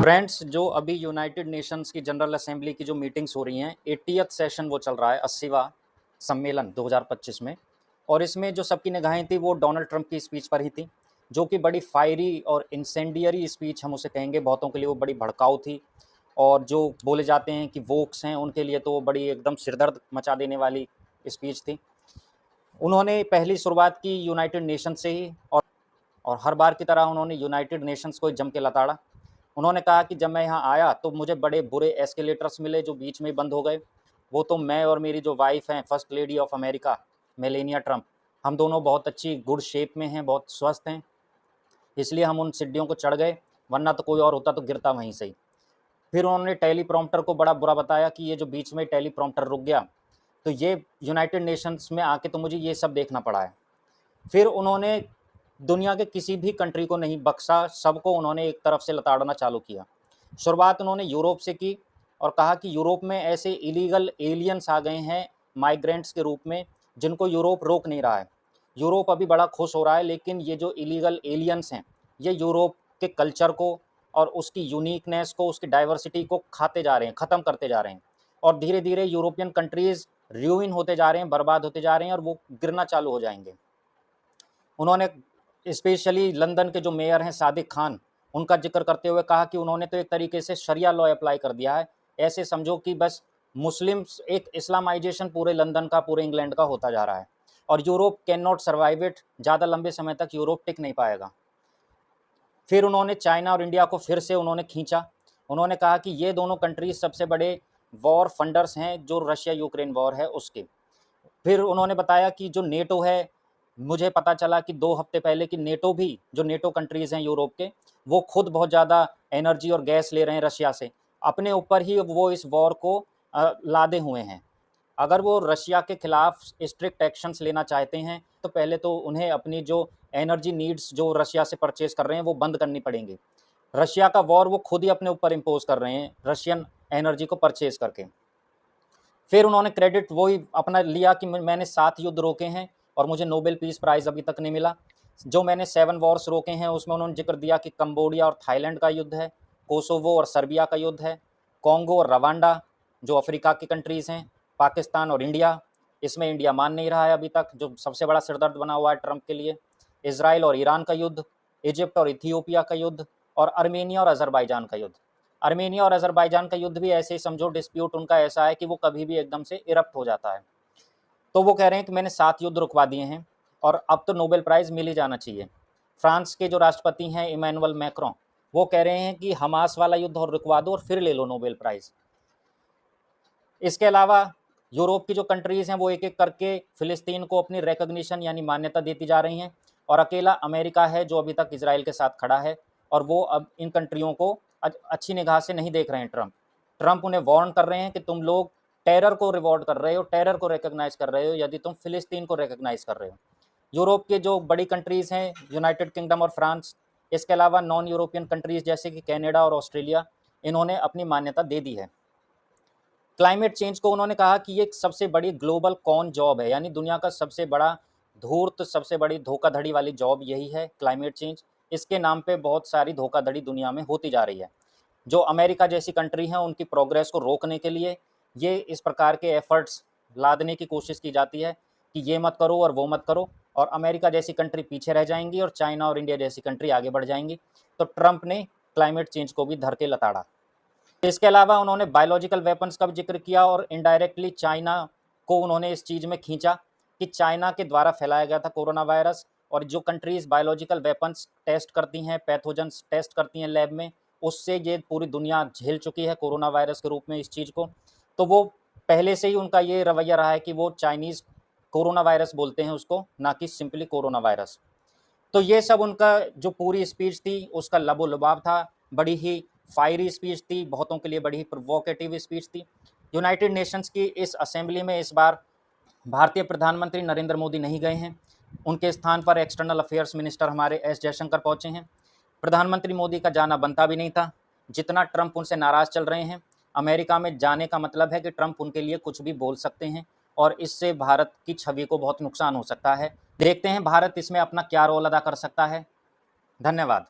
Friends, जो अभी United Nations की जनरल असेंबली की जो मीटिंग्स हो रही हैं, 80th सेशन वो चल रहा है, 80वां सम्मेलन 2025 में। और इसमें जो सबकी निगाहें थी वो डोनाल्ड ट्रंप की स्पीच पर ही थी, जो कि बड़ी फायरी और इंसेंडियरी स्पीच हम उसे कहेंगे। बहुतों के लिए वो बड़ी भड़काऊ थी, और जो बोले जाते हैं कि वोक्स हैं उनके लिए तो वो बड़ी एकदम सिरदर्द मचा देने वाली स्पीच थी। उन्होंने पहली शुरुआत की यूनाइटेड नेशन से ही, और हर बार की तरह उन्होंने यूनाइटेड नेशंस को जम के लताड़ा। उन्होंने कहा कि जब मैं यहाँ आया तो मुझे बड़े बुरे एस्केलेटर्स मिले जो बीच में ही बंद हो गए। वो तो मैं और मेरी जो वाइफ हैं, first lady of America Melania Trump, हम दोनों बहुत अच्छी गुड शेप में हैं, बहुत स्वस्थ हैं, इसलिए हम उन सीढ़ियों को चढ़ गए, वरना तो कोई और होता तो गिरता वहीं से ही। फिर उन्होंने टेलीप्रॉम्प्टर को बड़ा बुरा बताया कि ये जो बीच में टेलीप्रॉम्प्टर रुक गया, तो ये यूनाइटेड नेशंस में आके तो मुझे ये सब देखना पड़ा है। फिर उन्होंने दुनिया के किसी भी कंट्री को नहीं बख्शा, सबको उन्होंने एक तरफ से लताड़ना चालू किया। शुरुआत उन्होंने यूरोप से की और कहा कि यूरोप में ऐसे इलीगल एलियंस आ गए हैं माइग्रेंट्स के रूप में, जिनको यूरोप रोक नहीं रहा है। यूरोप अभी बड़ा खुश हो रहा है, लेकिन ये जो इलीगल एलियंस हैं, ये यूरोप के कल्चर को और उसकी यूनिकनेस को, उसकी डाइवर्सिटी को खाते जा रहे हैं, ख़त्म करते जा रहे हैं। और धीरे धीरे यूरोपियन कंट्रीज़ र्यूइन होते जा रहे हैं, बर्बाद होते जा रहे हैं, और वो गिरना चालू हो जाएंगे। उन्होंने स्पेशली लंदन के जो मेयर हैं सादिक खान, उनका जिक्र करते हुए कहा कि उन्होंने तो एक तरीके से शरिया लॉ अप्लाई कर दिया है। ऐसे समझो कि बस मुस्लिम्स, एक इस्लामाइजेशन पूरे लंदन का, पूरे इंग्लैंड का होता जा रहा है, और Europe can not survive it. ज़्यादा लंबे समय तक यूरोप टिक नहीं पाएगा। फिर उन्होंने चाइना और इंडिया को फिर से उन्होंने खींचा। उन्होंने कहा कि ये दोनों कंट्रीज सबसे बड़े वॉर फंडर्स हैं, जो रशिया यूक्रेन वॉर है उसके। फिर उन्होंने बताया कि जो नेटो है, मुझे पता चला कि 2 हफ्ते पहले कि नेटो भी, जो नेटो कंट्रीज़ हैं यूरोप के, वो खुद बहुत ज़्यादा एनर्जी और गैस ले रहे हैं रशिया से। अपने ऊपर ही वो इस वॉर को लादे हुए हैं। अगर वो रशिया के खिलाफ स्ट्रिक्ट एक्शंस लेना चाहते हैं, तो पहले तो उन्हें अपनी जो एनर्जी नीड्स जो रशिया से परचेज़ कर रहे हैं, वो बंद करनी पड़ेंगी। रशिया का वॉर वो खुद ही अपने ऊपर इम्पोज़ कर रहे हैं, रशियन एनर्जी को परचेज़ करके। फिर उन्होंने क्रेडिट वही अपना लिया कि मैंने 7 युद्ध रोके हैं और मुझे नोबेल पीस प्राइज़ अभी तक नहीं मिला। जो मैंने 7 वॉर्स रोके हैं, उसमें उन्होंने जिक्र दिया कि कंबोडिया और थाईलैंड का युद्ध है, कोसोवो और सर्बिया का युद्ध है, कॉन्गो और रवांडा जो अफ्रीका की कंट्रीज़ हैं, पाकिस्तान और इंडिया, इसमें इंडिया मान नहीं रहा है अभी तक, जो सबसे बड़ा सिरदर्द बना हुआ है ट्रंप के लिए, इज़राइल और ईरान का युद्ध, इजिप्ट और इथियोपिया का युद्ध, और अर्मेनिया और अज़रबैजान का युद्ध। अर्मेनिया और अज़रबैजान का युद्ध भी ऐसे ही समझो, डिस्प्यूट उनका ऐसा है कि वो कभी भी एकदम से इरप्ट हो जाता है। तो वो कह रहे हैं कि मैंने 7 युद्ध रुकवा दिए हैं और अब तो नोबेल प्राइज़ मिल ही जाना चाहिए। फ्रांस के जो राष्ट्रपति हैं इमैनुअल मैक्रों, वो कह रहे हैं कि हमास वाला युद्ध और रुकवा दो और फिर ले लो नोबेल प्राइज़। इसके अलावा यूरोप की जो कंट्रीज़ हैं, वो एक-एक करके फ़िलिस्तीन को अपनी रिकॉग्निशन यानी मान्यता देती जा रही हैं, और अकेला अमेरिका है जो अभी तक इज़राइल के साथ खड़ा है, और वो अब इन कंट्रियों को अच्छी निगाह से नहीं देख रहे हैं ट्रंप। ट्रंप उन्हें वार्न कर रहे हैं कि तुम लोग टेरर को रिवॉर्ड कर रहे हो, टेरर को रिकॉग्नाइज़ कर रहे हो, यदि तुम फ़िलिस्तीन को रिकॉग्नाइज़ कर रहे हो। यूरोप के जो बड़ी कंट्रीज़ हैं, यूनाइटेड किंगडम और फ्रांस, इसके अलावा नॉन यूरोपियन कंट्रीज़ जैसे कि कनाडा और ऑस्ट्रेलिया, इन्होंने अपनी मान्यता दे दी है। क्लाइमेट चेंज को उन्होंने कहा कि ये एक सबसे बड़ी ग्लोबल कॉन जॉब है, यानी दुनिया का सबसे बड़ा धूर्त, सबसे बड़ी धोखाधड़ी वाली जॉब यही है क्लाइमेट चेंज। इसके नाम पे बहुत सारी धोखाधड़ी दुनिया में होती जा रही है। जो अमेरिका जैसी कंट्री हैं, उनकी प्रोग्रेस को रोकने के लिए ये इस प्रकार के एफर्ट्स लादने की कोशिश की जाती है कि ये मत करो और वो मत करो, और अमेरिका जैसी कंट्री पीछे रह जाएंगी और चाइना और इंडिया जैसी कंट्री आगे बढ़ जाएंगी। तो ट्रंप ने क्लाइमेट चेंज को भी धर के लताड़ा। इसके अलावा उन्होंने बायोलॉजिकल वेपन्स का भी जिक्र किया, और इनडायरेक्टली चाइना को उन्होंने इस चीज़ में खींचा कि चाइना के द्वारा फैलाया गया था कोरोना वायरस, और जो कंट्रीज़ बायोलॉजिकल वेपन्स टेस्ट करती हैं, पैथोजेंस टेस्ट करती हैं लैब में, उससे ये पूरी दुनिया झेल चुकी है कोरोना वायरस के रूप में इस चीज़ को। तो वो पहले से ही उनका ये रवैया रहा है कि वो चाइनीज़ कोरोना वायरस बोलते हैं उसको, ना कि सिंपली कोरोना वायरस। तो ये सब उनका जो पूरी स्पीच थी, उसका लबो-लुबाब था। बड़ी ही फायरी स्पीच थी, बहुतों के लिए बड़ी ही प्रोवोकेटिव स्पीच थी। यूनाइटेड नेशंस की इस असेंबली में इस बार भारतीय प्रधानमंत्री नरेंद्र मोदी नहीं गए हैं। उनके स्थान पर एक्सटर्नल अफेयर्स मिनिस्टर हमारे एस जयशंकर पहुंचे हैं। प्रधानमंत्री मोदी का जाना बनता भी नहीं था। जितना ट्रंप उनसे नाराज़ चल रहे हैं, अमेरिका में जाने का मतलब है कि ट्रंप उनके लिए कुछ भी बोल सकते हैं, और इससे भारत की छवि को बहुत नुकसान हो सकता है। देखते हैं भारत इसमें अपना क्या रोल अदा कर सकता है। धन्यवाद।